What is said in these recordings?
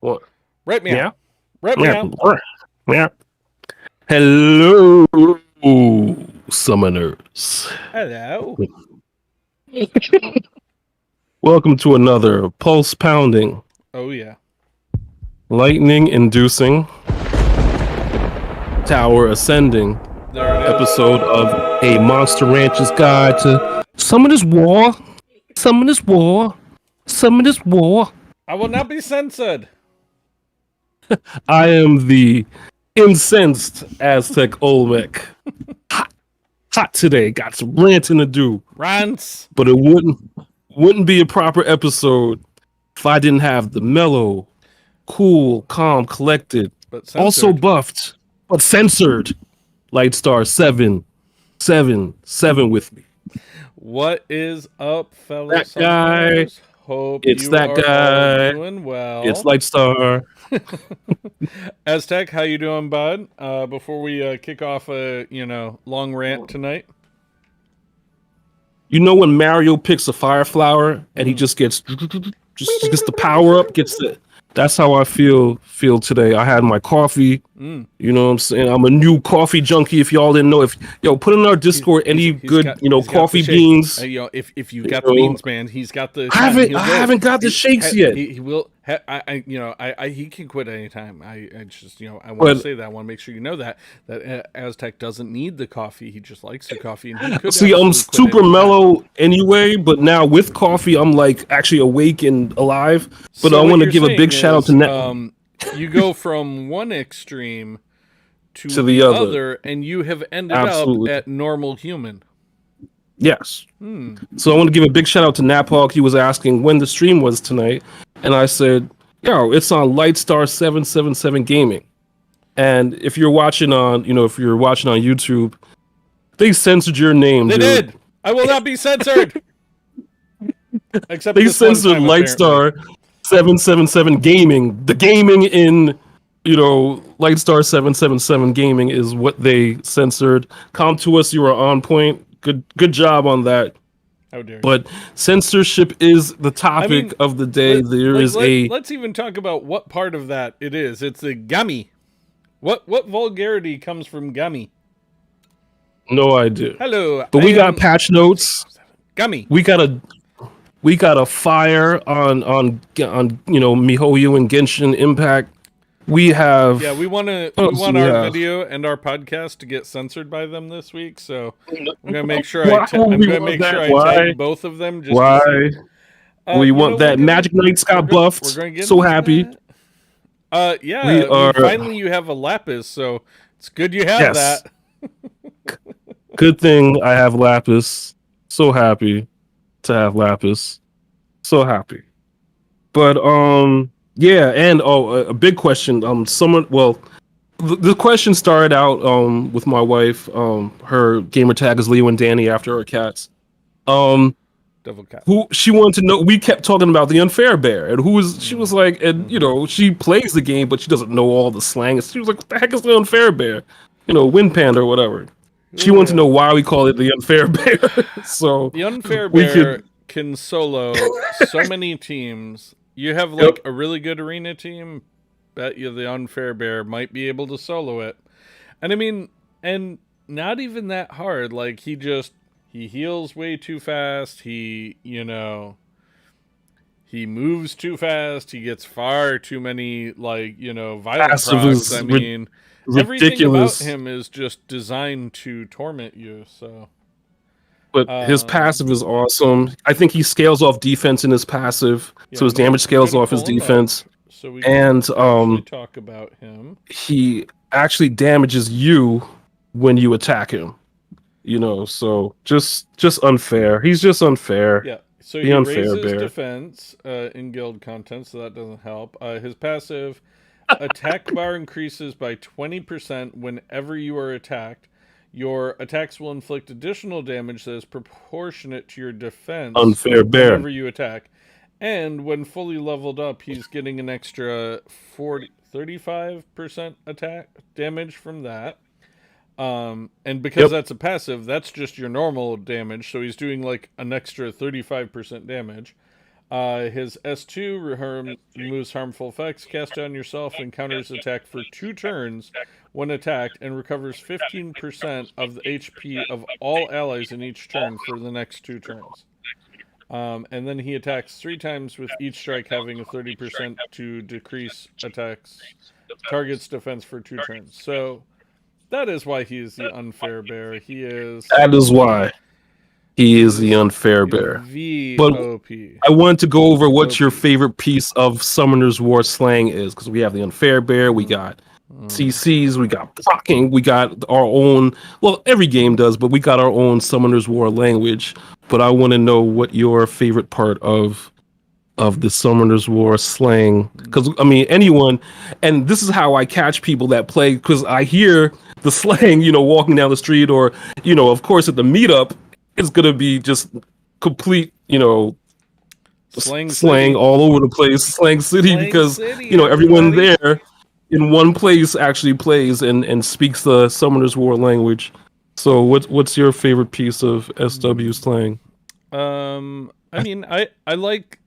What? Right Yeah. meow. Right Yeah. meow. Yeah. Hello, summoners. Hello. Welcome to another pulse pounding, Oh yeah. lightning inducing, tower ascending There it is. episode of a Monster Rancher's Guide to Summoners War. Summoners War. Summoners War. I will not be censored. I am the incensed Aztec Olmec. Hot today. Got some ranting to do. Rants. But it wouldn't be a proper episode if I didn't have the mellow, cool, calm, collected, But censored. also buffed, but censored Lightstar 777 with me. What is up, fellow That guy. summoners? Hope It's you that are guy. all doing well. It's Lightstar. Aztec, how you doing, bud? Before we kick off a long rant tonight. You know when Mario picks a fire flower and he just gets the power up, that's how I feel today. I had my coffee. You know what I'm saying? I'm a new coffee junkie. If y'all didn't know, put in our Discord any good coffee beans. If you got the beans, man, he's got the. I haven't got the shakes yet. He will. He can quit anytime. I want to say that. I want to make sure you know that Aztec doesn't need the coffee. He just likes the coffee. And he could see, I'm super mellow anyway, but now with coffee, I'm like actually awake and alive. But So I what want to you're give a saying big shout out to you go from one extreme to the other, and you have ended Absolutely. up at normal human. Yes. So I want to give a big shout out to Naphog. He was asking when the stream was tonight, and I said, it's on Lightstar 777 Gaming. And if you're watching on YouTube, they censored your name. They dude. did. I will not be censored. Except They this one censored time, Lightstar 777 Gaming. The gaming in Lightstar 777 Gaming is what they censored. Come to us, you are on point. Good job on that. How dare you. But censorship is the topic of the day. Let's even talk about what part of that it is. It's the gummy. What vulgarity comes from gummy? No idea. Hello. But we got patch notes. Gummy. We got a fire on MiHoYo and Genshin Impact. We have we want our video and our podcast to get censored by them this week, so I'm gonna make sure I tag both of them. Just why? We want that. Magic Knights got buffed. So happy. Finally you have a Lapis, so it's good you have that. Good thing I have Lapis. So happy to have Lapis. So happy. But and a big question. The question started out with my wife. Her gamer tag is Leo and Danny after her cats. Devil cat. Who she wanted to know. We kept talking about the unfair bear, and she was like, and she plays the game, but she doesn't know all the slang. She was like, what the heck is the unfair bear? Wind panda or whatever. She wanted to know why we call it the unfair bear. So the unfair bear can solo so many teams. You have a really good arena team. Bet you the unfair bear might be able to solo it. And I mean, and not even that hard. Like he heals way too fast. He moves too fast. He gets far too many violent procs. I mean, everything about him is just designed to torment you. So. But his passive is awesome. I think he scales off defense in his passive, so his damage scales off his defense. So we can talk about him. He actually damages you when you attack him. So just unfair. He's just unfair. Yeah. So he raises defense in guild content, so that doesn't help. His passive attack bar increases by 20% whenever you are attacked. Your attacks will inflict additional damage that is proportionate to your defense unfair bear whenever you attack. And when fully leveled up, he's getting an extra 35% attack damage from that. And because that's a passive, that's just your normal damage. So he's doing an extra 35% damage. His S2 removes harmful effects cast on yourself and counters attack for 2 turns when attacked, and recovers 15% of the HP of all allies in each turn for the next 2 turns. And then he attacks 3 times with each strike having a 30% to decrease target's defense for 2 turns. So that is why he is the unfair bear. That is why he is the unfair bear. But I wanted to go over what your favorite piece of Summoners War slang is, because we have the unfair bear, we got CCs, we got blocking, we got our own. Well, every game does, but we got our own Summoners War language. But I want to know what your favorite part of the Summoners War slang, because I mean anyone, and this is how I catch people that play, because I hear the slang, walking down the street, or of course at the meetup, it's gonna be just complete, slang all over the place, slang city, because everyone there in one place actually plays and speaks the Summoners War language. So what's your favorite piece of SW slang? I mean, I like.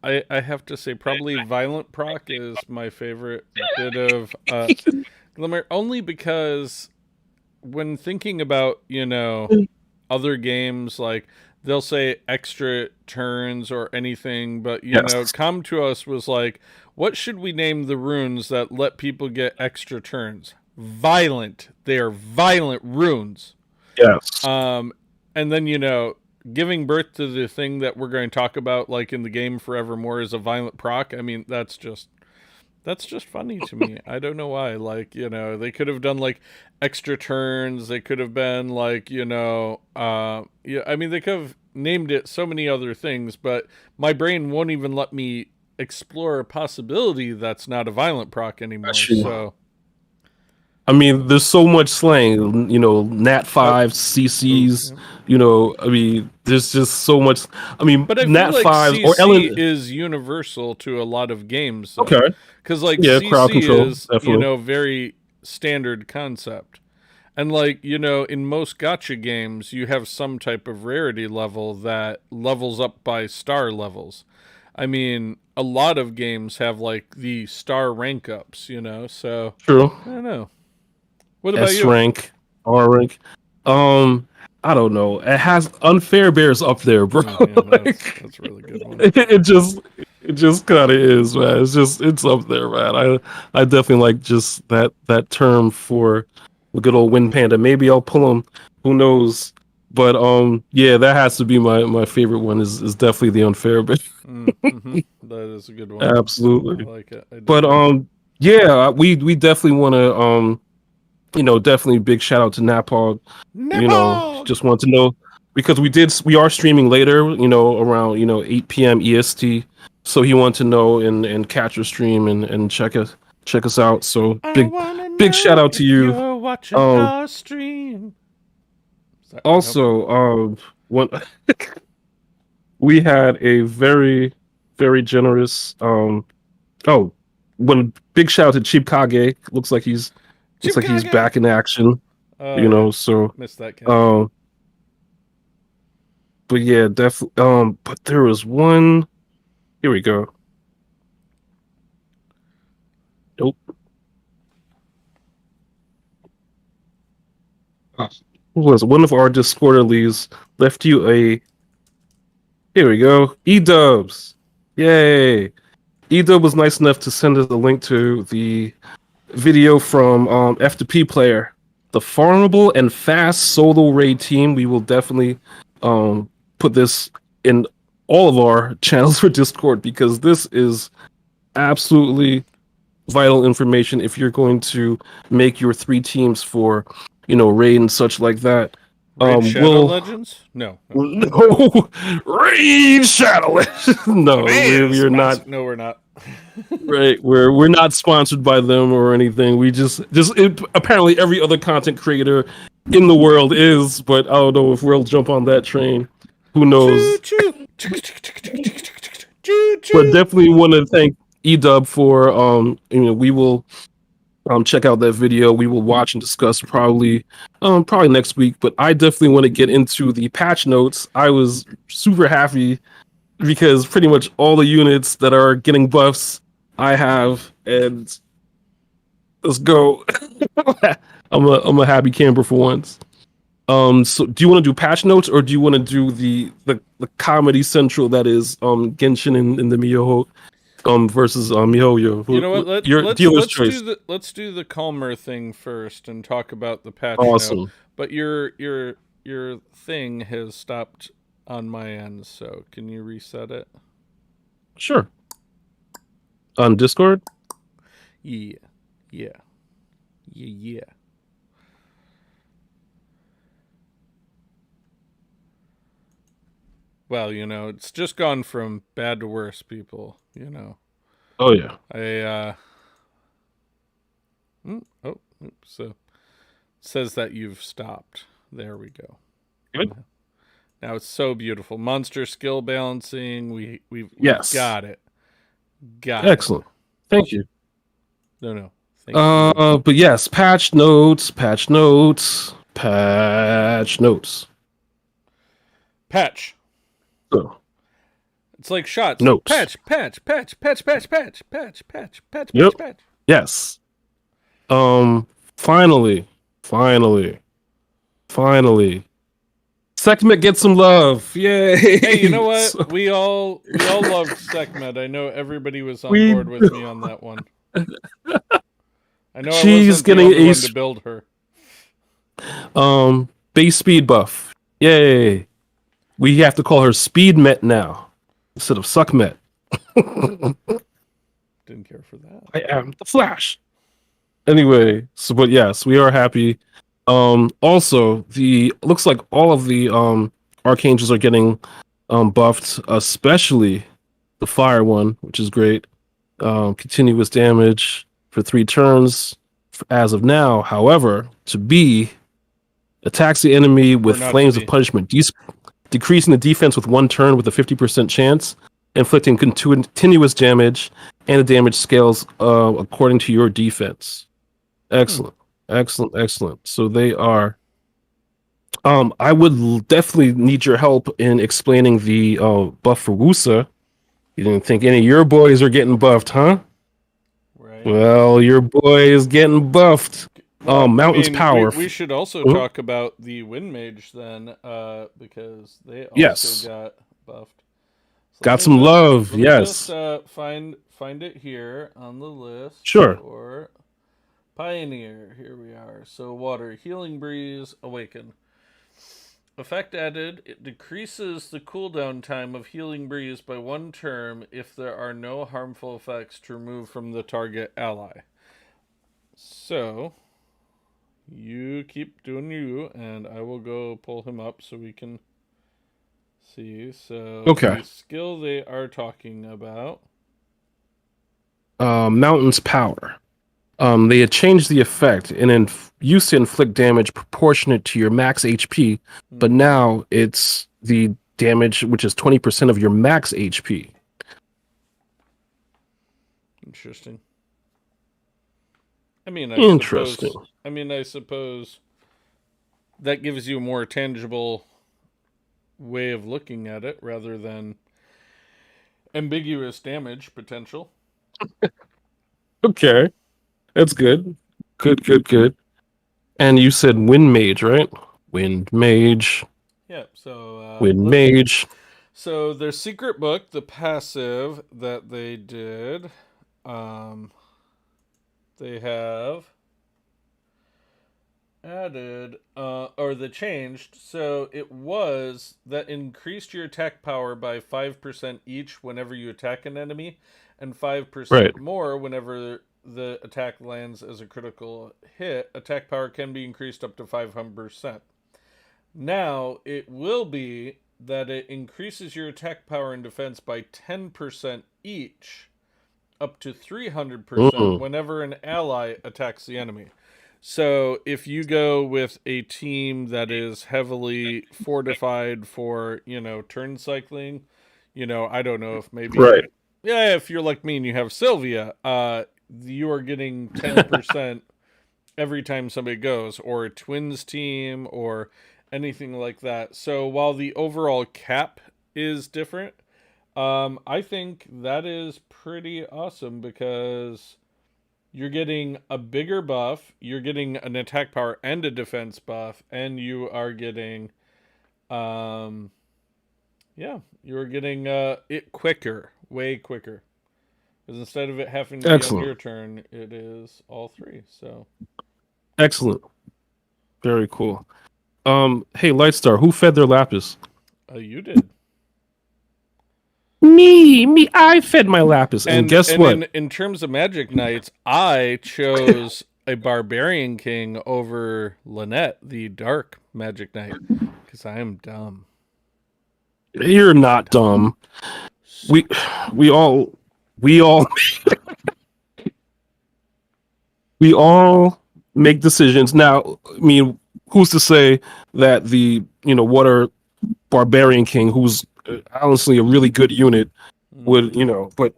I have to say, probably Violent Proc is my favorite bit of Glimmer, only because when thinking about, other games, like, they'll say extra turns or anything, but, Come To Us was like, what should we name the runes that let people get extra turns? Violent. They are violent runes. Yes. And then, giving birth to the thing that we're going to talk about, like in the game Forevermore, is a Violent Proc. I mean, that's just funny to me. I don't know why. Like, they could have done like extra turns. They could have been like, I mean, they could have named it so many other things, but my brain won't even let me explore a possibility that's not a Violent Proc anymore. So, I mean, there's so much slang, Nat 5, CCs, I mean, there's just so much. I mean, but I Nat feel like 5 CC or Ellen is universal to a lot of games. Though. Okay. Because, like, yeah, CC crowd control, is, definitely. very standard concept. And, like, in most gacha games, you have some type of rarity level that levels up by star levels. I mean, a lot of games have, like, the star rank ups, so... True. I don't know. What about S you? rank, R rank. I don't know. It has unfair bears up there, bro. Yeah, that's a really good one. It just kind of is, man. It's up there, man. I definitely like just that term for the good old Wind Panda. Maybe I'll pull him. Who knows? But yeah, that has to be my favorite one. Is definitely the unfair bear. Mm-hmm. That is a good one. Absolutely. I like it. But yeah, we definitely want to definitely big shout out to Napog. Just want to know, because we are streaming later, around 8 p.m. EST. So he wanted to know and catch your stream and check us out. So big shout out to you. You're watching our stream. Sorry, also, when we had a very, very generous when big shout out to Cheap Kage. Looks like he's back in action. So missed that game. But yeah, definitely. But there was one. Here we go. Nope. Who was one of our Discorderlies left you a? Here we go. E-Dubs. Yay! E-Dub was nice enough to send us a link to the video from F2P Player, the farmable and fast solo raid team. We will definitely put this in all of our channels for Discord, because this is absolutely vital information if you're going to make your 3 teams for raid and such like that. Shadow Legends? No. Raid Shadow Legends. No, we're not. No, we're not. Right, we're not sponsored by them or anything. We apparently every other content creator in the world is, but I don't know if we'll jump on that train. Who knows? But definitely want to thank E-Dub for we will check out that video. We will watch and discuss probably next week. But I definitely want to get into the patch notes. I was super happy because pretty much all the units that are getting buffs I have, and let's go. I'm a happy camper for once. So do you want to do patch notes or do you want to do the comedy central that is Genshin and the Miyoho versus MiHoYo? You know what? Your dealer's choice. Let's do the calmer thing first and talk about the patch note. Awesome. But your thing has stopped on my end, so can you reset it? Sure. On Discord? Yeah. Yeah. Yeah, yeah. Well, it's just gone from bad to worse, people. Oh yeah. Oh, oops. So it says that you've stopped. There we go. Good. Now it's so beautiful. Monster skill balancing. We've Yes. got it. Got Excellent. it. Thank you. No. Thank you. But yes, patch notes, patch notes, patch notes. Patch. So, It's like shots. notes. Patch. Yep. Yes. Finally. Sekhmet gets some love. Yay. Hey, you know what? We all loved Sekhmet. I know everybody was on board with me on that one. I know She's I wasn't getting the only one to build her. Base speed buff. Yay. We have to call her Speedmet now instead of Suckmet. Didn't care for that. I am the Flash. Anyway, but yes, we are happy. Also, looks like all of the archangels are getting buffed, especially the fire one, which is great. Continuous damage for 3 turns as of now. However, to be attacks the enemy with flames of punishment, decreasing the defense with 1 turn with a 50% chance, inflicting continuous damage, and the damage scales according to your defense. Excellent. So they are. I would definitely need your help in explaining the buff for Wusa. You didn't think any of your boys are getting buffed, huh? Right. Well, your boy is getting buffed. Mountain's power. We should also talk about the Wind Mage then, because they also got buffed. So got some love. Yes. Just find it here on the list. Sure. For Pioneer, here we are. So water, healing breeze, awaken. Effect added, it decreases the cooldown time of healing breeze by 1 term if there are no harmful effects to remove from the target ally. So you keep doing you, and I will go pull him up so we can see. So the skill they are talking about. Mountain's power. They had changed the effect and used to inflict damage proportionate to your max HP, but now it's the damage which is 20% of your max HP. Interesting. I mean, I suppose that gives you a more tangible way of looking at it rather than ambiguous damage potential. Okay. That's good. Good. And you said Wind Mage, right? Wind Mage. Yeah, so Wind Mage. So their secret book, the passive that they did, they have added or they changed. So it was that increased your attack power by 5% each whenever you attack an enemy, and 5% more whenever the attack lands as a critical hit. Attack power can be increased up to 500%. Now it will be that it increases your attack power and defense by 10% each, up to 300% whenever an ally attacks the enemy. So if you go with a team that is heavily fortified for, turn cycling, I don't know if maybe... Yeah, if you're like me and you have Sylvia, you are getting 10% every time somebody goes, or a twins team, or anything like that. So while the overall cap is different, I think that is pretty awesome because you're getting a bigger buff, you're getting an attack power and a defense buff, and you are getting, um, yeah, you're getting it quicker, way quicker. Because instead of it having to be on Excellent. your turn, it is all three. So, Excellent. Very cool. Hey, Lightstar, who fed their Lapis? you did. Me, I fed my Lapis, and guess And what? in terms of Magic Knights, I chose a Barbarian King over Lynette, the Dark Magic Knight, because I am dumb. You're not dumb. We all we all we all make decisions. Now, I mean, who's to say that the Water Barbarian King, who's honestly a really good unit, would But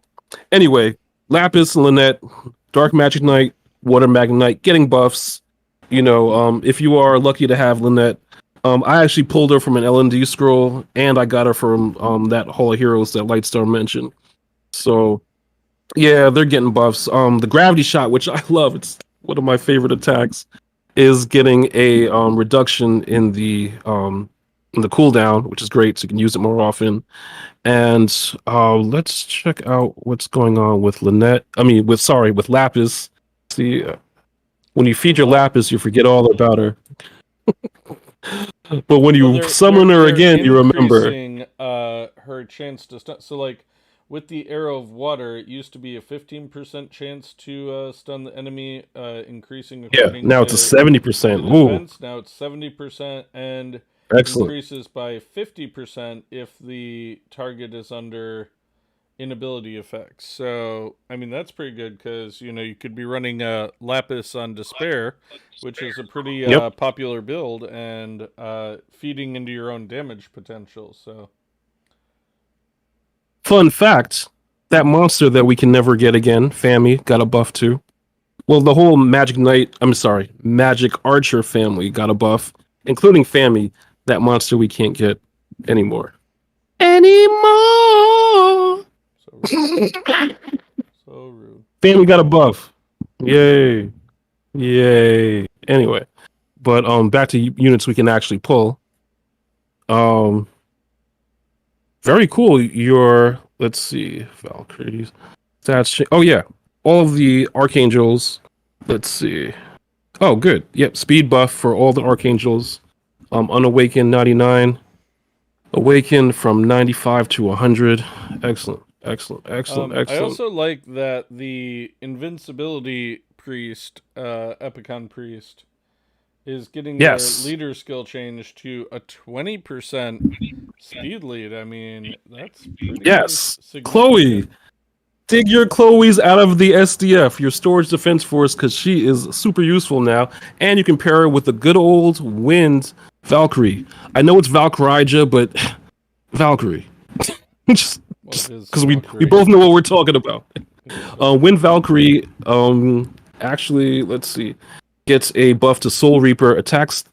anyway, Lapis, Lynette, Dark Magic Knight, Water Magic Knight, getting buffs. If you are lucky to have Lynette, I actually pulled her from an L&D scroll, and I got her from that Hall of Heroes that Lightstar mentioned. So yeah, they're getting buffs. The gravity shot, which I love, it's one of my favorite attacks, is getting a reduction in the cooldown, which is great, so you can use it more often. And let's check out what's going on with Lynette. With Lapis. See, when you feed your Lapis, you forget all about her. But when you summon her again, you remember. increasing her chance to stun. So, like with the Arrow of Water, it used to be a 15% chance to stun the enemy, increasing according Now to it's a 70%. defense. Now it's 70%, and Excellent. increases by 50% if the target is under inability effects. So, I mean, that's pretty good because, you could be running Lapis on Despair, which is a pretty popular build, and feeding into your own damage potential. So, Fun fact, that monster that we can never get again, Fami, got a buff too. Well, the whole Magic Archer family got a buff, including Fami, that monster we can't get anymore. so rude. So rude. Fami got a buff. Yay. Yay. Anyway, but back to units we can actually pull. Very cool. Let's see, Valkyries. Oh yeah, all of the Archangels. Let's see. Oh, good. Yep, speed buff for all the Archangels. Unawakened 99. Awakened from 95 to 100. Excellent. I also like that the Invincibility Priest, Epicon Priest, is getting their leader skill changed to a 20% speed lead. I mean, that's pretty significant. Chloe. Dig your Chloes out of the SDF, your Storage Defense Force, because she is super useful now. And you can pair her with the good old Wind Valkyrie. I know it's Valkyrija, but Valkyrie. just because we both know what we're talking about. Wind Valkyrie, actually, let's see, gets a buff to Soul Reaper, attacks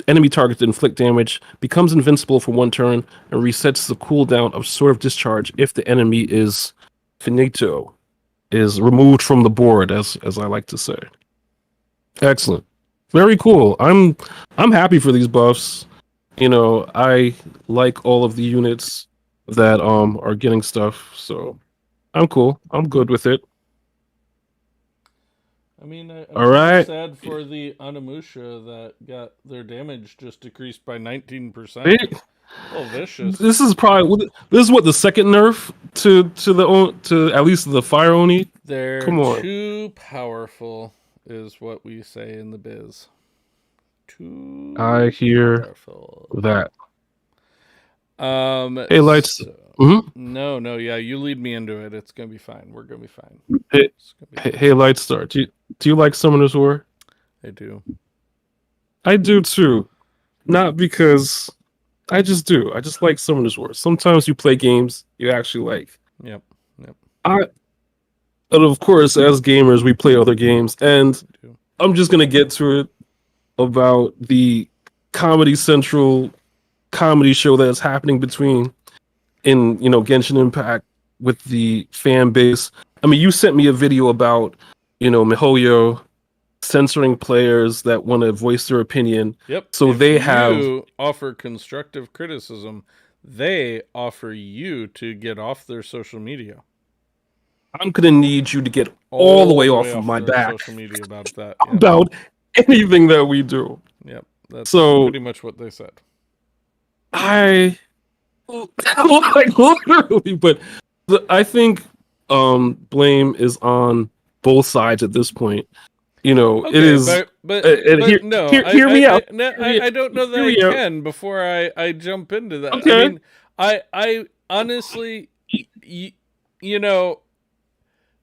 enemy target to inflict damage, becomes invincible for one turn, and resets the cooldown of Sword of Discharge if the enemy is finito, is removed from the board, as I like to say. Excellent. Very cool. I'm happy for these buffs. I like all of the units that are getting stuff, so I'm cool. I'm good with it. I mean, I'm all right. sad for the Onimusha that got their damage just decreased by 19%. Oh, vicious! This is what the second nerf to at least the Fire Oni. They're too powerful, is what we say in the biz. I hear powerful. That. Hey, Lights. No, yeah, you lead me into it. It's gonna be fine. We're gonna be fine. Hey, Lightstar. Do you like Summoners War? I do. I do too. Not because I just do. I just like Summoners War. Sometimes you play games you actually like. Yep. And of course, as gamers, we play other games, and I'm just gonna get to it about the Comedy Central comedy show that's happening between in Genshin Impact with the fan base. I mean, you sent me a video about MiHoYo censoring players that want to voice their opinion. Yep. So if they have. You offer constructive criticism, they offer you to get off their social media. I'm gonna need you to get all the way off of my back social media about that. Yep. About anything that we do. Yep, that's pretty much what they said. I like literally, but I think blame is on both sides at this point. Okay, it is. But no, hear me out. I don't know that I can before I jump into that. Okay. I mean, I honestly,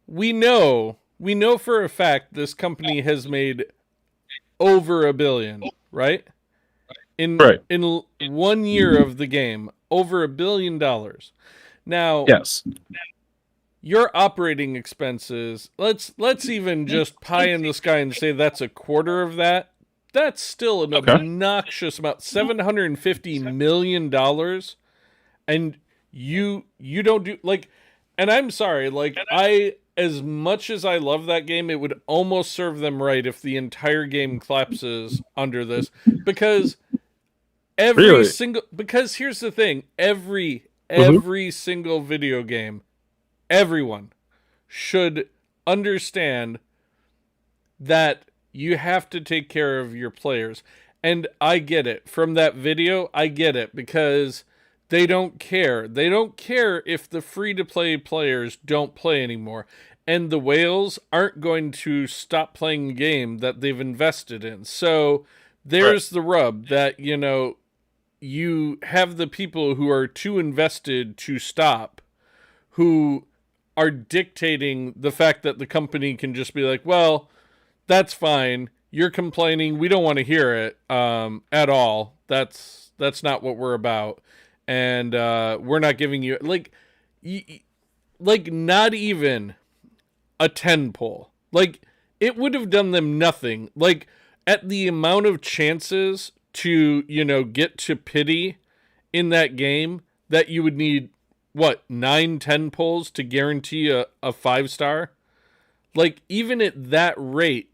we know for a fact this company has made over $1 billion, right? In 1 year of the game, over $1 billion. Now, yes, your operating expenses, let's even just pie in the sky and say that's a quarter of that. That's still an obnoxious amount, $750 million, and you don't do like. And I'm sorry, like as much as I love that game, it would almost serve them right if the entire game collapses under this, because because here's the thing, every single video game, everyone should understand that you have to take care of your players. And I get it. From that video, I get it, because they don't care. They don't care if the free-to-play players don't play anymore. And the whales aren't going to stop playing a game that they've invested in. So there's the rub that, you have the people who are too invested to stop, who are dictating the fact that the company can just be like, well, that's fine. You're complaining. We don't want to hear it at all. That's not what we're about. And we're not giving you not even a 10 pull. Like, it would have done them nothing. Like, at the amount of chances to get to pity in that game, that you would need 9-10 pulls to guarantee a 5-star. Like, even at that rate,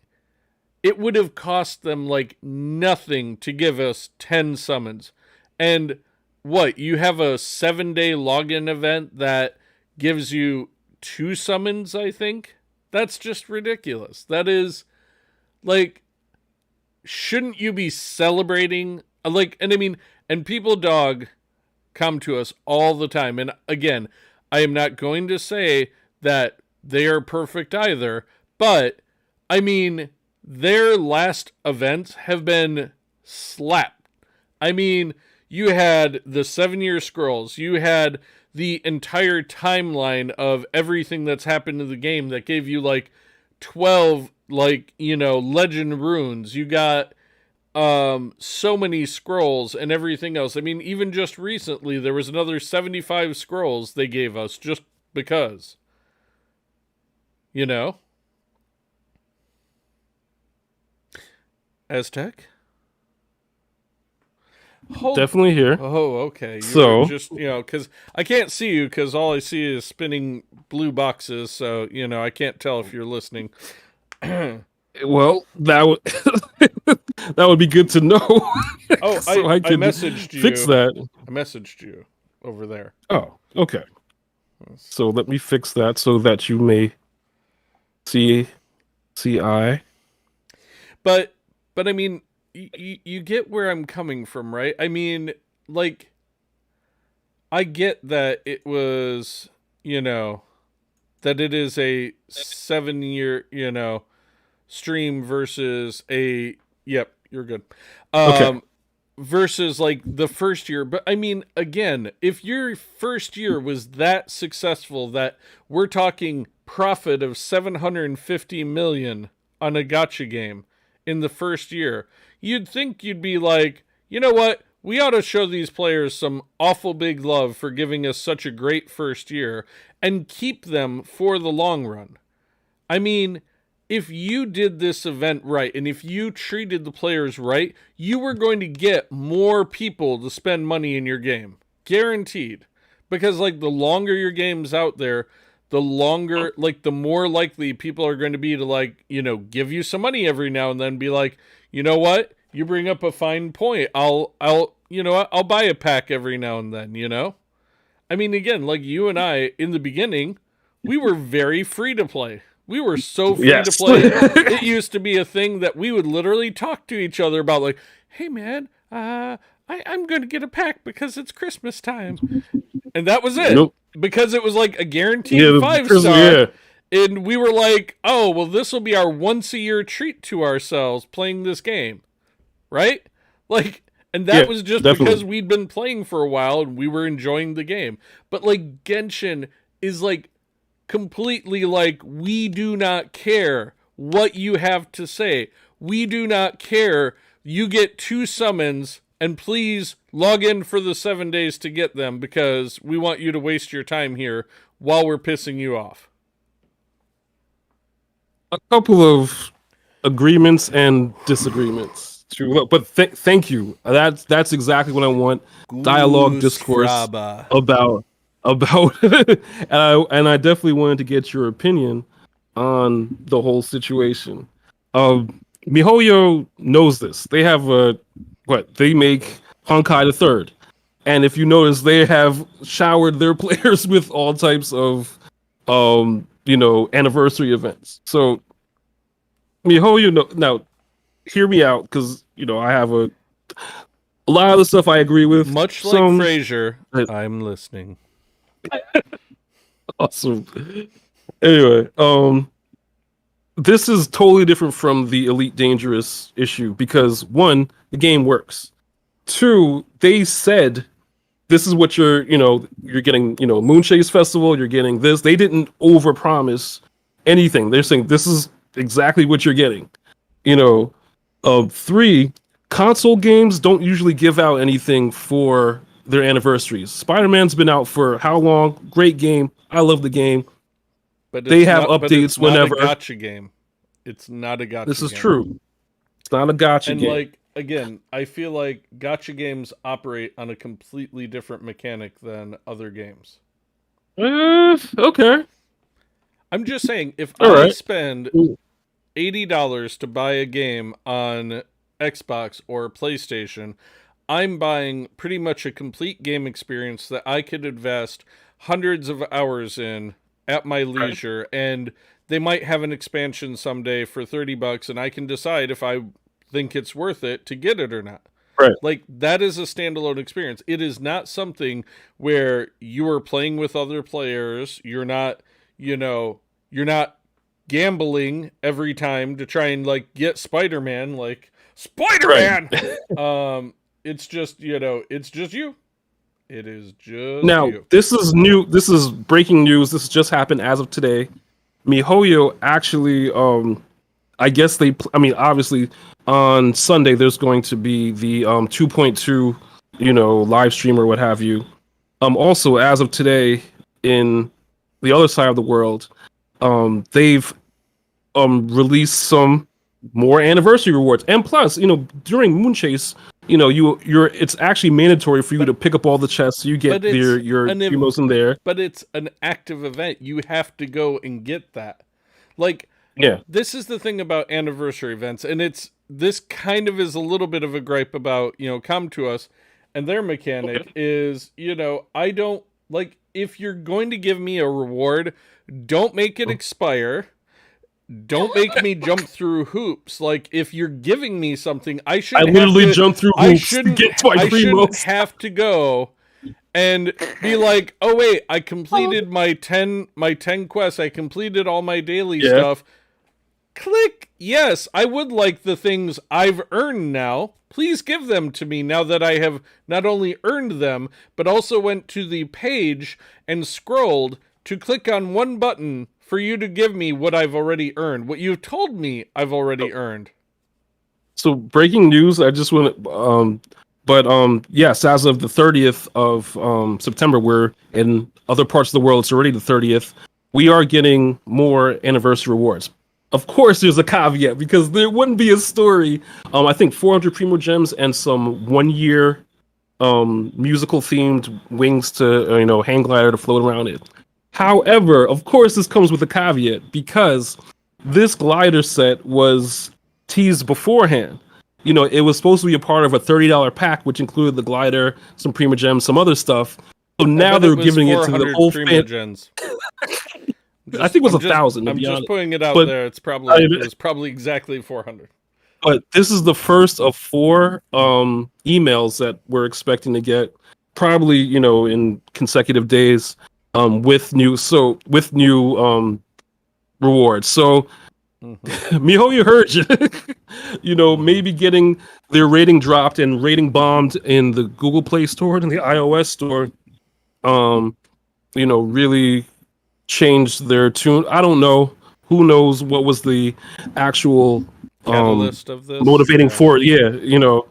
it would have cost them like nothing to give us 10 summons. And you have a 7-day login event that gives you 2 summons, I think? That's just ridiculous. That is, like, shouldn't you be celebrating? And people come to us all the time. And again, I am not going to say that they are perfect either, but I mean, their last events have been slapped. I mean, you had the 7-year scrolls. You had the entire timeline of everything that's happened in the game that gave you like 12, legend runes. You got so many scrolls and everything else. I mean, even just recently, there was another 75 scrolls they gave us just because. Aztec? Definitely here. Oh, okay. You're just, because I can't see you because all I see is spinning blue boxes. So, I can't tell if you're listening. Well, that would be good to know. Oh, so I messaged you. Fix that. I messaged you over there. Oh, okay. So let me fix that so that you may see I. But I mean, you get where I'm coming from, right? I mean, like, I get that it was, that it is a 7-year, stream versus yep, you're good. Okay. Versus like the first year. But I mean, again, if your first year was that successful that we're talking profit of 750 million on a gacha game in the first year, you'd think you'd be like, you know what? We ought to show these players some awful big love for giving us such a great first year and keep them for the long run. I mean, if you did this event right, and if you treated the players right, you were going to get more people to spend money in your game. Guaranteed. Because like the longer your game's out there, the longer, like the more likely people are going to be to like, give you some money every now and then, be like, you know what? You bring up a fine point. I'll buy a pack every now and then, I mean, again, like you and I, in the beginning, we were very free to play. We were so free to Yes. play. It used to be a thing that we would literally talk to each other about, like, hey, man, I'm going to get a pack because it's Christmas time. And that was it. Nope. Because it was like a guaranteed 5-star. Yeah. And we were like, oh, well, this will be our once-a-year treat to ourselves playing this game. Right? Like... And that was just because we'd been playing for a while and we were enjoying the game. But like Genshin is like completely like, we do not care what you have to say. We do not care. You get 2 summons and please log in for the 7 days to get them because we want you to waste your time here while we're pissing you off. A couple of agreements and disagreements. True, but thank you. That's exactly what I want. Dialogue, discourse about, and I definitely wanted to get your opinion on the whole situation. MiHoYo knows this. They have they make Honkai the Third, and if you notice, they have showered their players with all types of, anniversary events. So MiHoYo now. Hear me out, because I have a lot of the stuff I agree with. Much like Frasier, I'm listening. Awesome. Anyway, this is totally different from the Elite Dangerous issue because 1, the game works. 2, they said this is what you're getting. Moonchase Festival, you're getting this. They didn't overpromise anything. They're saying this is exactly what you're getting. 3, console games don't usually give out anything for their anniversaries. Spider-Man's been out for how long? Great game. I love the game. But they have updates whenever. It's not a gacha game. It's not a gacha game. This is true. It's not a gacha game. And like, again, I feel like gacha games operate on a completely different mechanic than other games. Okay. I'm just saying, if All I right. spend $80 to buy a game on Xbox or PlayStation, I'm buying pretty much a complete game experience that I could invest hundreds of hours in at my leisure, and they might have an expansion someday for $30 and I can decide if I think it's worth it to get it or not. Right. Like, that is a standalone experience. It is not something where you are playing with other players. You're not, you're not gambling every time to try and like get Spider-Man, like Spider-Man. Right. It's just, it's just you. It is just now you. This is new. This is breaking news. This just happened as of today. MiHoYo actually, I guess obviously on Sunday there's going to be the 2.2, live stream or what have you. Also as of today in the other side of the world, they've released some more anniversary rewards, and plus, during Moonchase, it's actually mandatory for you to pick up all the chests. So you get your promos in there. But it's an active event. You have to go and get that. Like, yeah, this is the thing about anniversary events, and this kind of is a little bit of a gripe about Come To Us and their mechanic is I don't like, if you're going to give me a reward, don't make it expire. Don't make me jump through hoops. Like, if you're giving me something, I shouldn't jump through hoops to get to my promos. I shouldn't have to go and be like, oh wait, I completed my 10 quests. I completed all my daily stuff. Click yes. I would like the things I've earned now. Please give them to me now that I have not only earned them, but also went to the page and scrolled to click on one button for you to give me what I've already earned, what you've told me I've already earned. So breaking news, I just want to, yes, as of the 30th of September, we're in other parts of the world. It's already the 30th. We are getting more anniversary rewards. Of course, there's a caveat because there wouldn't be a story. I think 400 Primo Gems and some 1 year musical themed wings to hang glider to float around it. However, of course, this comes with a caveat because this glider set was teased beforehand. It was supposed to be a part of a $30 pack, which included the glider, some Prima Gems, some other stuff. So now they're giving it to the whole Prima Gens. I think it was 1,000. I'm just putting it out there. It was probably exactly 400. But this is the first of 4 emails that we're expecting to get, probably in consecutive days, with new rewards. So MiHoYo heard you. Maybe getting their rating dropped and rating bombed in the Google Play Store and the iOS store. Really changed their tune. I don't know. Who knows what was the actual catalyst of this motivating for it? Yeah,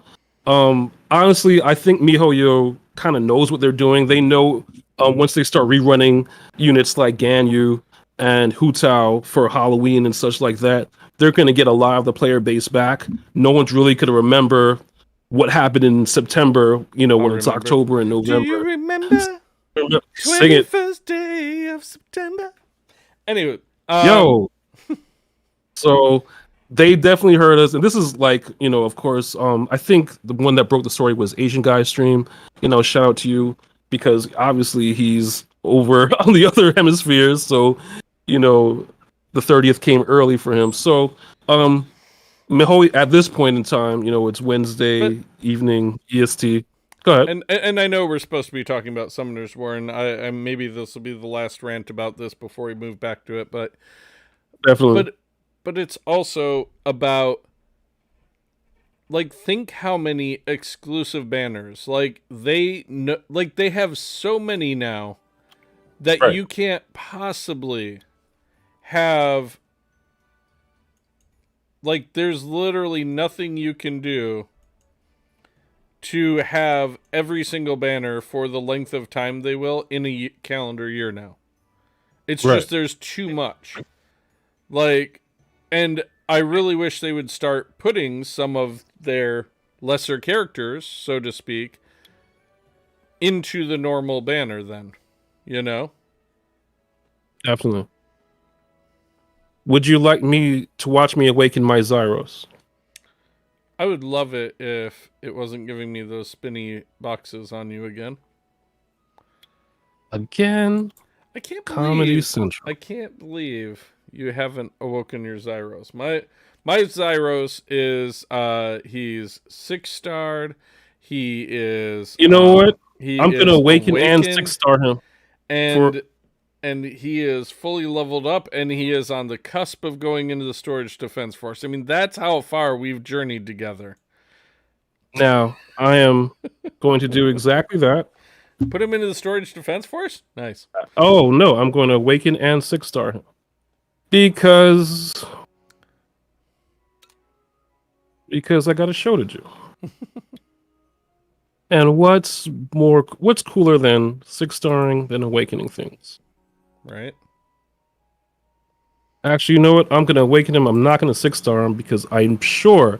honestly, I think MiHoYo kind of knows what they're doing. They know once they start rerunning units like Ganyu and Hu Tao for Halloween and such like that, they're going to get a lot of the player base back. No one's really going to remember what happened in September, when it's October and November. Do you remember? 21st day of September. Anyway, so they definitely heard us, and this is like, of course, I think the one that broke the story was Asian Guy Stream. Shout out to you, because obviously he's over on the other hemispheres, so the 30th came early for him. So MiHoYo at this point in time, it's Wednesday evening EST. Go ahead. And I know we're supposed to be talking about Summoners War, and I maybe this will be the last rant about this before we move back to it, but definitely. But it's also about, like, think how many exclusive banners. Like, they have so many now that you can't possibly have, like, there's literally nothing you can do to have every single banner for the length of time they will in a calendar year now. It's just there's too much. Like, and I really wish they would start putting some of their lesser characters, so to speak, into the normal banner then. Absolutely. Would you like me to watch me awaken my Zyros? I would love it if it wasn't giving me those spinny boxes on you again. Again? I can't believe Comedy Central. I can't believe you haven't awoken your Zyros. My Zyros is he's 6-starred. He is what? I'm gonna awaken and 6-star him. And he is fully leveled up, and he is on the cusp of going into the Storage Defense Force. I mean, that's how far we've journeyed together. Now, I am going to do exactly that. Put him into the Storage Defense Force? Nice. Oh, no, I'm going to awaken and 6-star him. Because I got a show to do. And what's cooler than 6-starring than awakening things? Right. Actually, you know what? I'm going to awaken him. I'm not going to 6-star him because I'm sure,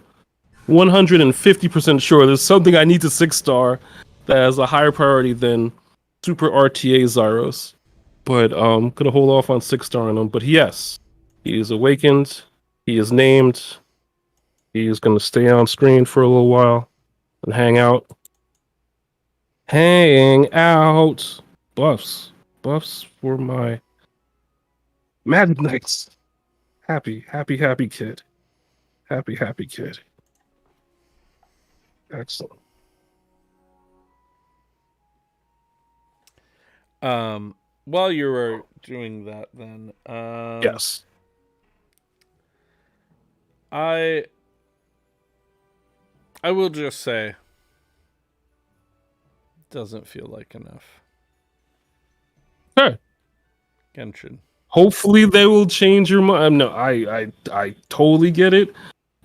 150% sure, there's something I need to 6-star that has a higher priority than Super RTA Zyros. But I'm going to hold off on 6-starring him. But yes, he is awakened. He is named. He is going to stay on screen for a little while and hang out. Hang out. Buffs for my Mad Knights. Happy kid. Happy kid. Excellent. While you were doing that, then yes, I will just say, doesn't feel like enough. Sure. Genshin. Hopefully they will change your mind. No, I totally get it,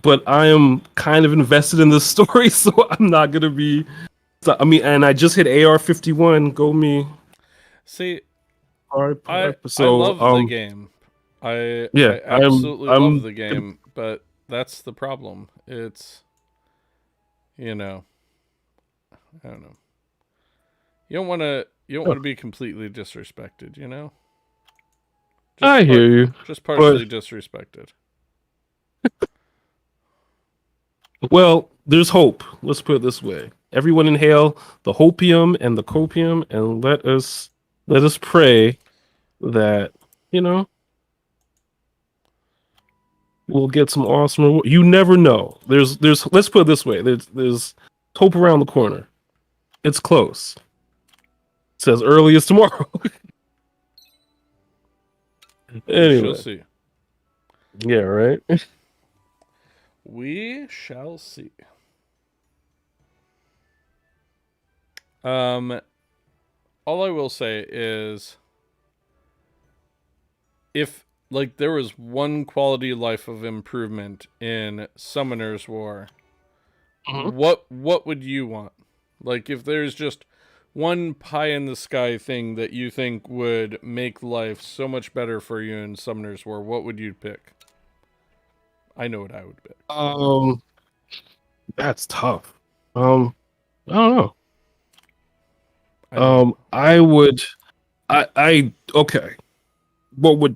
but I am kind of invested in this story, so I'm not gonna be. I mean, and I just hit AR-51. Go me. See, I love the game. I absolutely love the game, but that's the problem. It's, I don't know. You don't want to be completely disrespected, you know? I hear you, Just partially disrespected. well, there's hope. Let's put it this way: everyone inhale the hopium and the copium, and let us pray that you know we'll get some awesome reward. You never know. There's let's put it this way: there's hope around the corner. It's close. It says early as tomorrow. We shall Anyway, see. yeah, right. We shall see. All I will say is, if like there was one quality of life of improvement in Summoners War, Mhm. what would you want? Like, if there's just one pie in the sky thing that you think would make life so much better for you in Summoners War, what would you pick? I know what I would pick. That's tough. I don't know. I know. I would. Okay. What would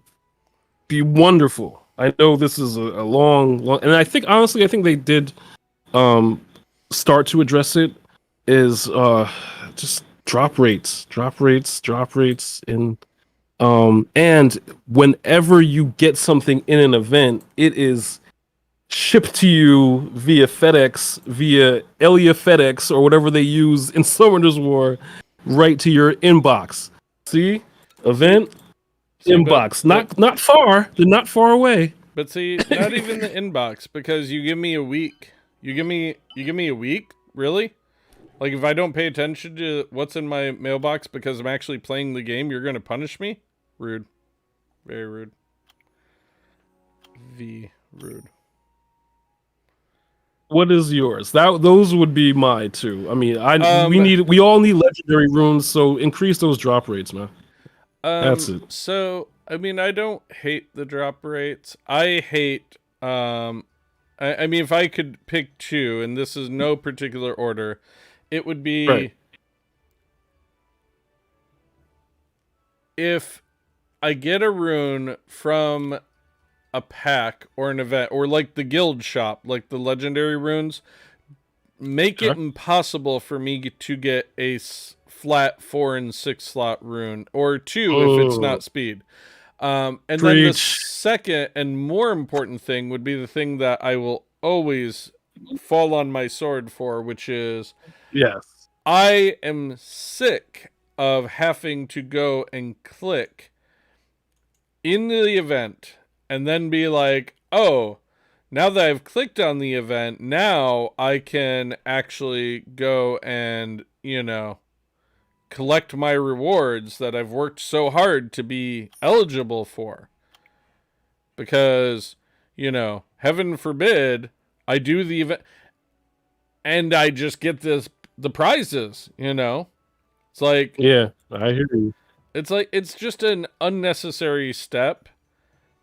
be wonderful? I know this is a long, and I think honestly, I think they did um start to address it. Is just drop rates in and whenever you get something in an event, it is shipped to you via FedEx, via Elia FedEx, or whatever they use in Summoners War, right to your inbox. See, event inbox, not far. They're not far away. But see, not even the inbox, because you give me a week. You give me a week, really? Like, if I don't pay attention to what's in my mailbox because I'm actually playing the game, you're gonna punish me? Rude. Very rude. Rude. What is yours? Those would be my two. I mean, we all need legendary runes, so increase those drop rates, man. That's it. So, I mean, I don't hate the drop rates. I hate I mean, if I could pick two, and this is no particular order, it would be Right. if I get a rune from a pack or an event, or like the guild shop, like the legendary runes, make it impossible for me to get a flat 4 and 6 slot rune, or 2 if it's not speed. And then the second and more important thing would be the thing that I will always fall on my sword for, which is, yes, I am sick of having to go and click in the event and then be like, oh, now that I've clicked on the event, now I can actually go and, collect my rewards that I've worked so hard to be eligible for. Because, heaven forbid, I do the event and I just get the prizes, It's like, yeah, I hear you. It's like, it's just an unnecessary step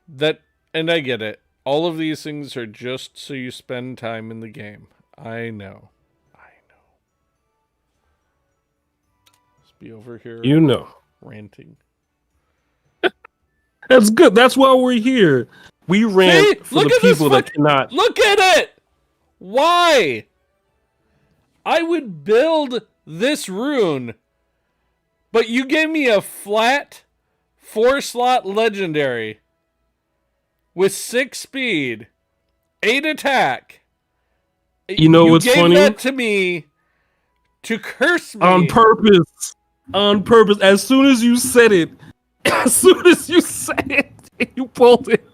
that, and I get it. All of these things are just so you spend time in the game. I know. Just be over here ranting. That's good. That's why we're here. We rant for the people that cannot. Look at it! Why? I would build this rune, but you gave me a flat 4-slot legendary with 6 speed, 8 attack. You know what's funny? You gave that to me to curse me. On purpose. On purpose. As soon as you said it, you pulled it.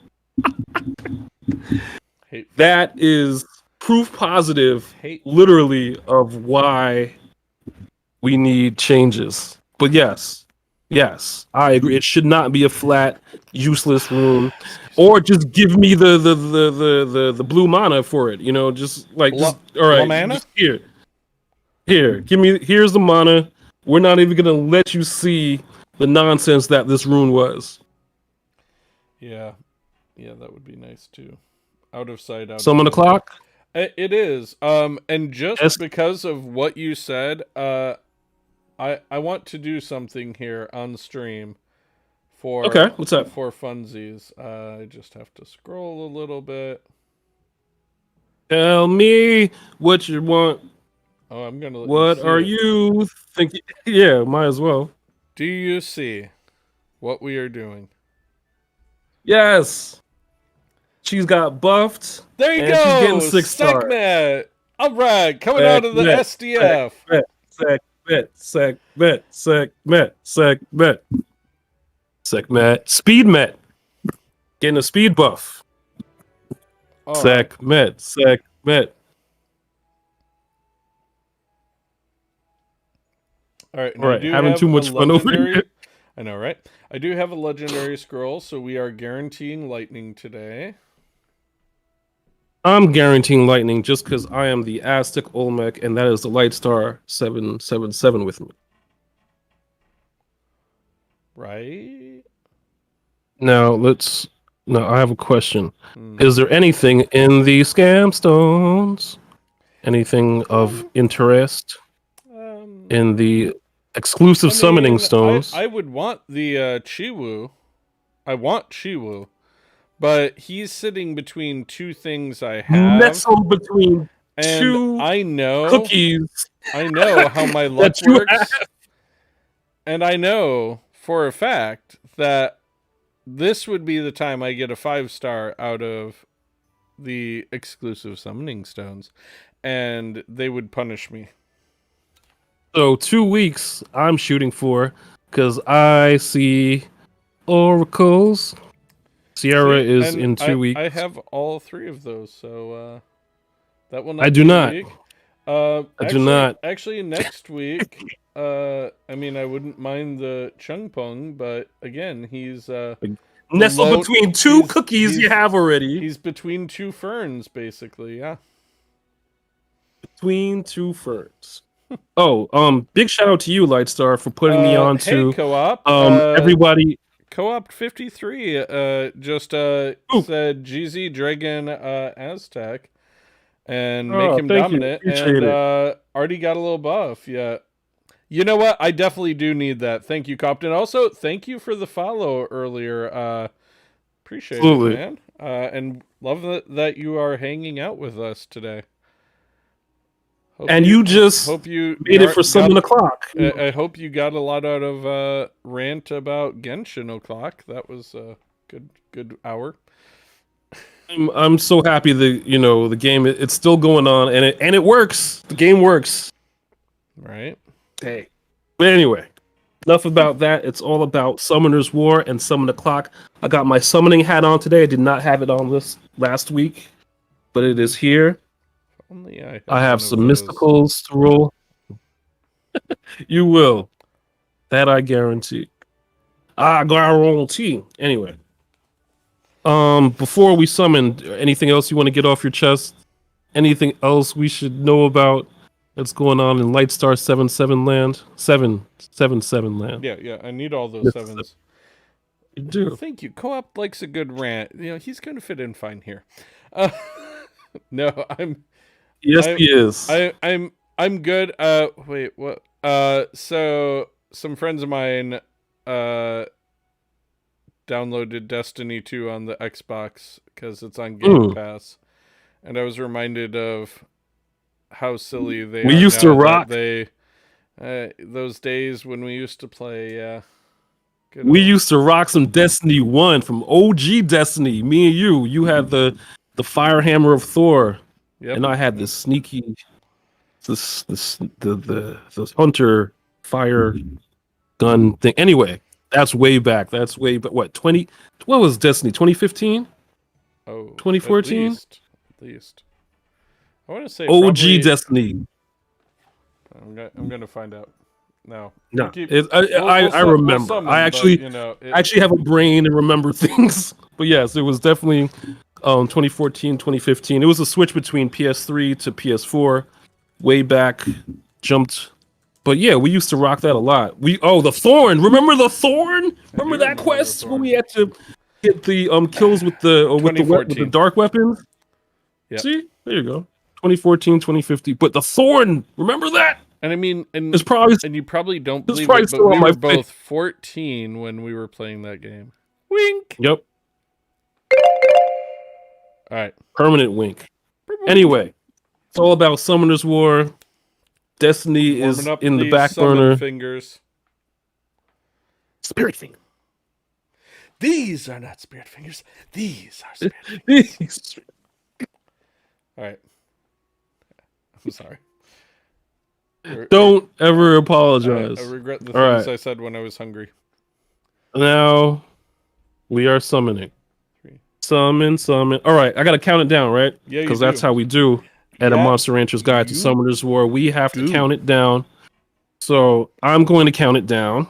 That is proof positive, literally, of why we need changes. But yes, I agree. It should not be a flat, useless rune, or just give me the blue mana for it. Just all right, mana? Just here, here's the mana. We're not even gonna let you see the nonsense that this rune was. Yeah, that would be nice too. Out of sight, out. Summon the clock. It is. And just because of what you said, I want to do something here on stream for Okay, what's up? for funsies. I just have to scroll a little bit. Tell me what you want. Oh, I'm gonna let What you see are it. you thinking? Yeah, might as well. Do you see what we are doing? Yes. She's got buffed. There you And she's getting go, 6 stars. Segment. All right, coming out of the SDF. Segment. Speed met. Getting a speed buff. All right. Segment. All right, and All right, having too much fun over here. I know, right? I do have a legendary scroll, so we are guaranteeing lightning today. I'm guaranteeing lightning just because I am the Aztec Olmec, and that is the Light Star 777 with me. Right? Now I have a question. Is there anything in the scam stones? Anything of interest in the exclusive summoning stones? I would want the Chiwu. I want Chiwu. But he's sitting between two things I have. Nestled between and two I know cookies. I know how my luck works. And I know for a fact that this would be the time I get a 5-star out of the exclusive summoning stones. And they would punish me. So 2 weeks I'm shooting for because I see oracles. Sierra is in 2 weeks. I have all 3 of those, so that will not. I do not. I do not. Actually, next week, I mean, I wouldn't mind the Chung Pung, but again, he's nestled between two cookies you have already. He's between 2 ferns, basically. Yeah. Between 2 ferns. Oh, big shout out to you, Lightstar, for putting me on to hey, Co-op. Everybody. Co-op 53 just said GZ Dragon Aztec and make him dominant, and already got a little buff. Yeah, you know what? I definitely do need that. Thank you, Copton. Also, thank you for the follow earlier. Appreciate it, man. And love that you are hanging out with us today. You just made it for 7 o'clock. I hope you got a lot out of rant about Genshin o'clock. That was a good hour. I'm so happy that the game it's still going on and it works. The game works. Right. Hey. But anyway, enough about that. It's all about Summoners War and Summon o'clock. I got my summoning hat on today. I did not have it on this last week, but it is here. Only I have some mysticals to roll. You will. That I guarantee. I guarantee. Anyway. Before we summon, anything else you want to get off your chest? Anything else we should know about that's going on in Lightstar 77 land? 777 land. Yeah, I need all those 7s. You do. Thank you. Co-op likes a good rant. He's going to fit in fine here. No, Yes, he is. I'm good. Wait, what? So some friends of mine downloaded Destiny 2 on the Xbox because it's on Game Pass, and I was reminded of how silly they we are used now to rock. Those days when we used to play. We used to rock some Destiny 1 from OG Destiny. Me and you. You had the Fire Hammer of Thor. Yep. And I had this sneaky, the hunter fire gun thing. Anyway, that's way back. That's way back. What was Destiny? 2015? Oh, 2014? At least. I want to say OG Destiny. I'm gonna find out. No. I remember. I actually have a brain and remember things. But yes, it was definitely 2014, 2015. It was a switch between PS3 to PS4. Way back, jumped. But yeah, we used to rock that a lot. The Thorn. Remember the Thorn? Remember that quest when we had to get the kills with the dark weapons? Yep. See? There you go. 2014, 2015. But the Thorn, remember that? And I mean, and It's probably you probably don't it's believe probably it, but still we on my were face. both 14 when we were playing that game. Wink. Yep, All right. permanent wink. Anyway, it's all about Summoners War. Destiny Warming is up in the these back summon burner. fingers. Spirit finger. These are not spirit fingers. These are spirit fingers. All right. I'm sorry. Don't ever I apologize. regret the All things right. I said when I was hungry. Now we are summoning. 3. Summon. All right, I gotta count it down, right? Yeah, you Because that's do. how we do at a Yeah, Monster Rancher's Guide to you Summoners War. We have to do. count it down. So I'm going to count it down.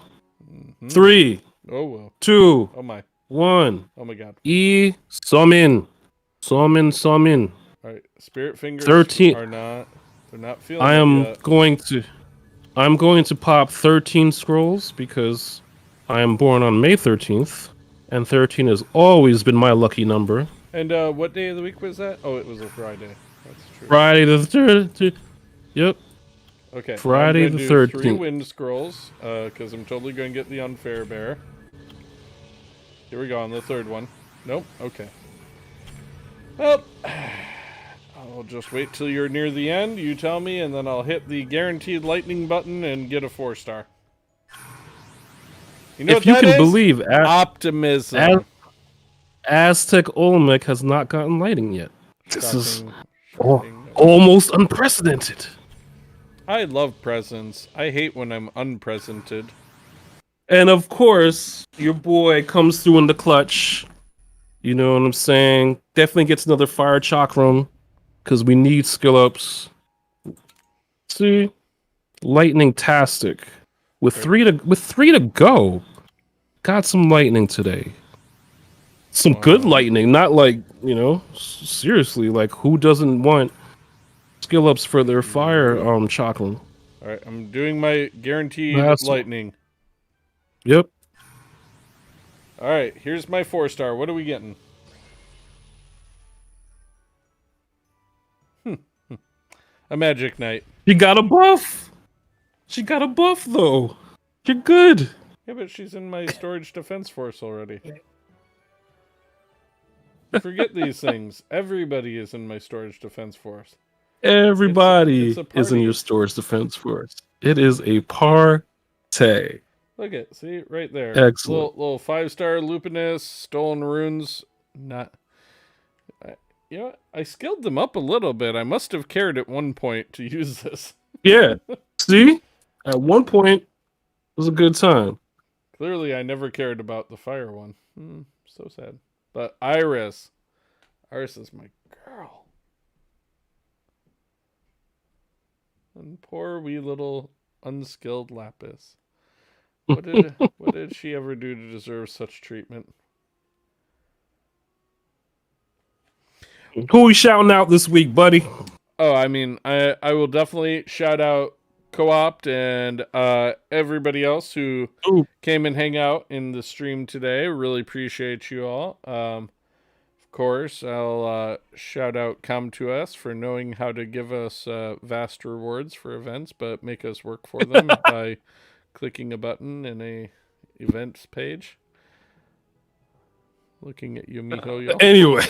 Mm-hmm. 3, Oh, well. 2, Oh, my. 1. Oh, my God. Summon. All right. Spirit fingers 13. are not... They're not feeling it yet. I'm going to pop 13 scrolls because I am born on May 13th. And 13 has always been my lucky number. And what day of the week was that? Oh, it was a Friday. That's true. Friday the 3rd. Yep. Okay. Friday I'm the gonna do 3 13th. wind scrolls, because I'm totally going to get the unfair bear. Here we go on the 3rd one. Nope. Okay. Well, I'll just wait till you're near the end. You tell me, and then I'll hit the guaranteed lightning button and get a 4-star. You know If what you that can is? believe, Optimism. Aztec Olmec has not gotten lighting yet. This is Shocking. almost unprecedented. I love presents. I hate when I'm unpresented. And of course, your boy comes through in the clutch. You know what I'm saying? Definitely gets another fire chakram because we need skill ups. See, lightning-tastic with three to go. Got some lightning today. Some good lightning, not like, seriously, like who doesn't want skill ups for their fire chakram? All right, I'm doing my guaranteed lightning. Yep. All right, here's my 4-star. What are we getting? A magic knight. She got a buff. She got a buff though. You're good. Yeah, but she's in my storage defense force already. Forget these things. Everybody is in my storage defense force. Everybody it's is in your storage defense force. It is a party. Look at, see right there. Excellent. Little 5-star Lupinus, stolen runes. Not. You know, I skilled them up a little bit. I must have cared at one point to use this. Yeah. See, at one point, it was a good time. Clearly, I never cared about the fire one. So sad. But Iris is my girl. And poor wee little unskilled Lapis. What did she ever do to deserve such treatment? Who we shouting out this week, buddy? Oh, I mean, I will definitely shout out Co-opt and everybody else who came and hang out in the stream today. Really appreciate you all. Of course, I'll shout out Come2Us for knowing how to give us vast rewards for events, but make us work for them by clicking a button in a events page. Looking at you, Miho. Anyway,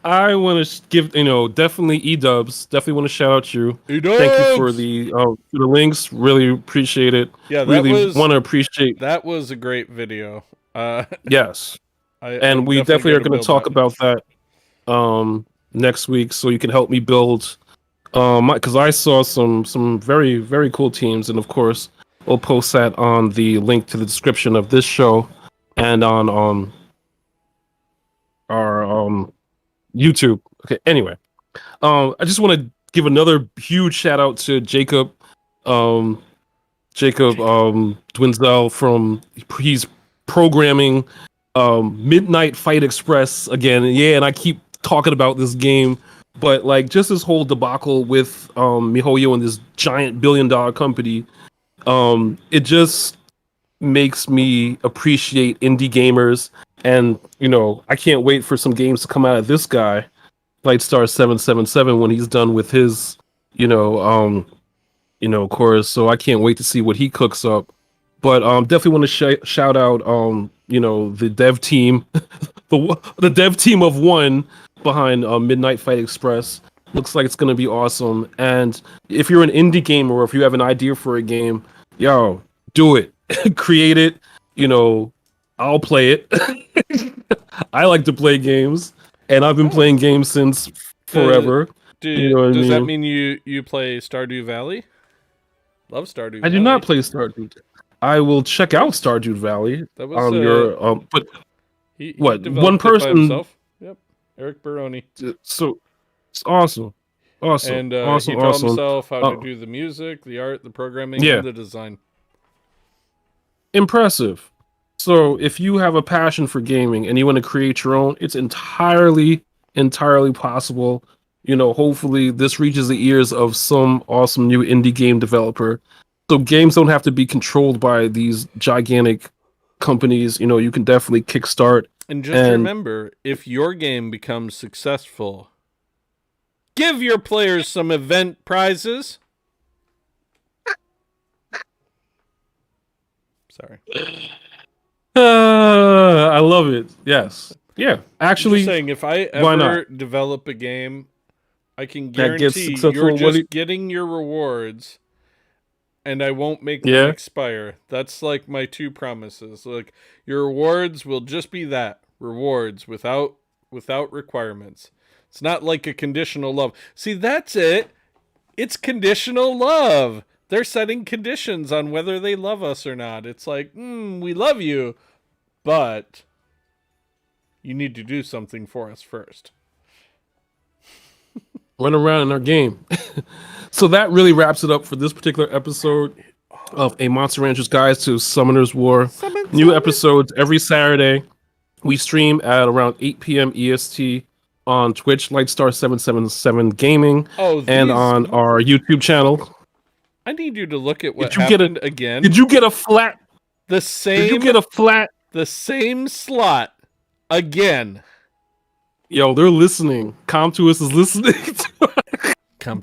I want to give, definitely E-Dubs. Definitely want to shout out you. E-Dubs! Thank you for the links. Really appreciate it. Yeah, really want to appreciate. That was a great video. Yes. And we definitely are going to talk about that next week, so you can help me build. Because I saw some very, very cool teams, and of course, we'll post that on the link to the description of this show and on our YouTube. Okay. Anyway, I just want to give another huge shout out to Jacob Dwinzel he's programming Midnight Fight Express again. Yeah, and I keep talking about this game, but like just this whole debacle with MiHoYo and this giant billion-dollar company, it just makes me appreciate indie gamers. And I can't wait for some games to come out of this guy, Lightstar 777, when he's done with his Of course. So I can't wait to see what he cooks up. But definitely want to shout out the dev team, the dev team of one behind Midnight Fight Express. Looks like it's gonna be awesome. And if you're an indie gamer or if you have an idea for a game, yo, do it, create it. I'll play it. I like to play games, and I've been playing games since forever. Does that mean you play Stardew Valley? Love Stardew Valley. I do not play Stardew. I will check out Stardew Valley that was, on your but he what developed one it by person? himself. Yep, Eric Baroni. So it's awesome, And awesome, he taught awesome. himself how to do the music, the art, the programming, Yeah. and the design. Impressive. So if you have a passion for gaming and you want to create your own, it's entirely possible. Hopefully this reaches the ears of some awesome new indie game developer. So games don't have to be controlled by these gigantic companies. You can definitely kickstart. And just remember, if your game becomes successful, give your players some event prizes. Sorry. I love it. Yes. Yeah. Actually, I'm just saying, if I ever develop a game, I can guarantee you're just getting your rewards, and I won't make them expire. That's like my 2 promises. Like, your rewards will just be that, rewards without requirements. It's not like a conditional love. See, that's it. It's conditional love. They're setting conditions on whether they love us or not. It's like, we love you, but you need to do something for us first. Run around in our game. So that really wraps it up for this particular episode of A Monster Rancher's Guide to Summoners War. New episodes every Saturday. We stream at around 8 p.m. EST on Twitch, Lightstar777 Gaming, and on our YouTube channel. I need you to look at what happened again. Did you get a flat? Did you get a flat? The same slot again. Yo, they're listening. Comtuous is listening.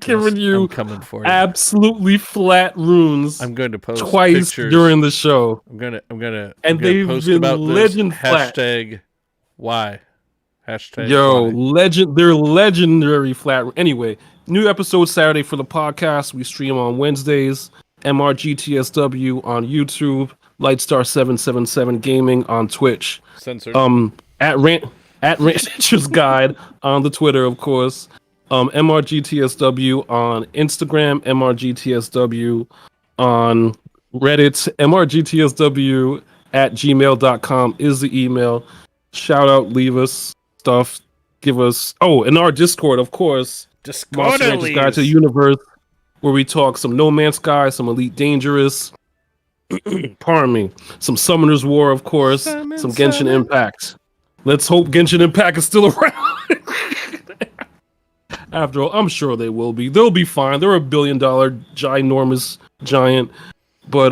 Giving you I'm coming for you. Absolutely flat runes. I'm going to post twice pictures during the show. I'm gonna they've post been about legend this. flat. Hashtag why? Hashtag Yo, why? They're legendary flat. Anyway, new episode Saturday for the podcast. We stream on Wednesdays. MRGTSW on YouTube. Lightstar777 Gaming on Twitch. Censored. At Rancher's Guide on the Twitter, of course. MRGTSW on Instagram. MRGTSW on Reddit. MRGTSW at gmail.com is the email. Shout out, leave us stuff. Give us... Oh, and our Discord, of course. Monster Rancher's Guide to the Universe, where we talk some No Man's Sky, some Elite Dangerous. Pardon me. Some Summoners War, of course. Some Genshin Impact. Let's hope Genshin Impact is still around. After all, I'm sure they will be. They'll be fine. They're $1 billion ginormous giant. But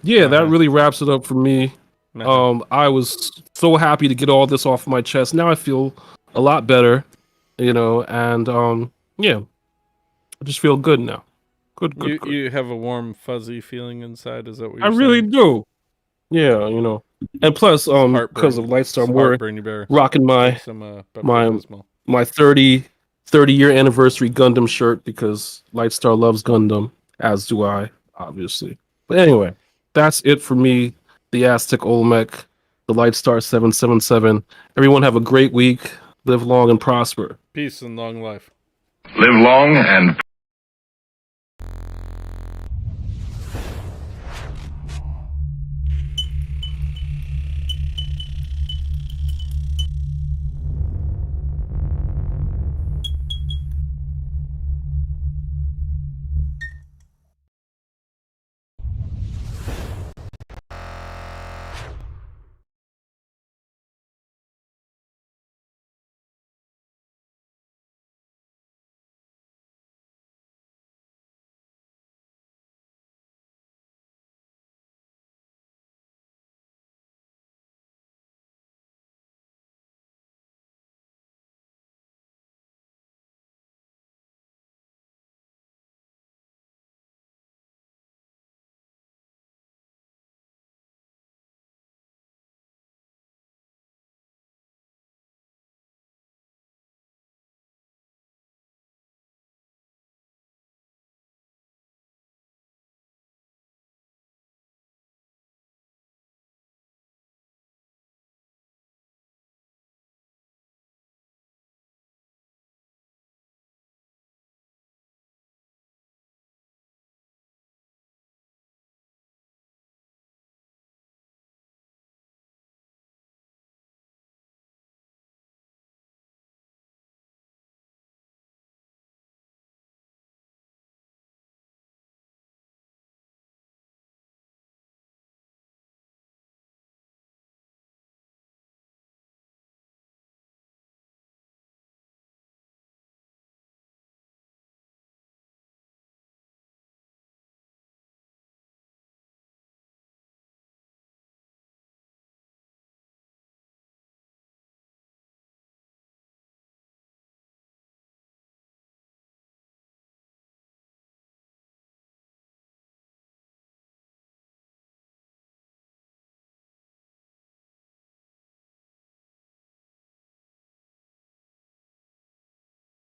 that really wraps it up for me. I was so happy to get all this off my chest. Now I feel a lot better, and I just feel good now. Good. You have a warm, fuzzy feeling inside. Is that what you're saying? I really do. Yeah, and plus, because of Lightstar, we're rocking my 30-year anniversary Gundam shirt because Lightstar loves Gundam, as do I, obviously. But anyway, that's it for me, the Aztec Olmec, the Lightstar 777. Everyone have a great week. Live long and prosper. Peace and long life. Live long and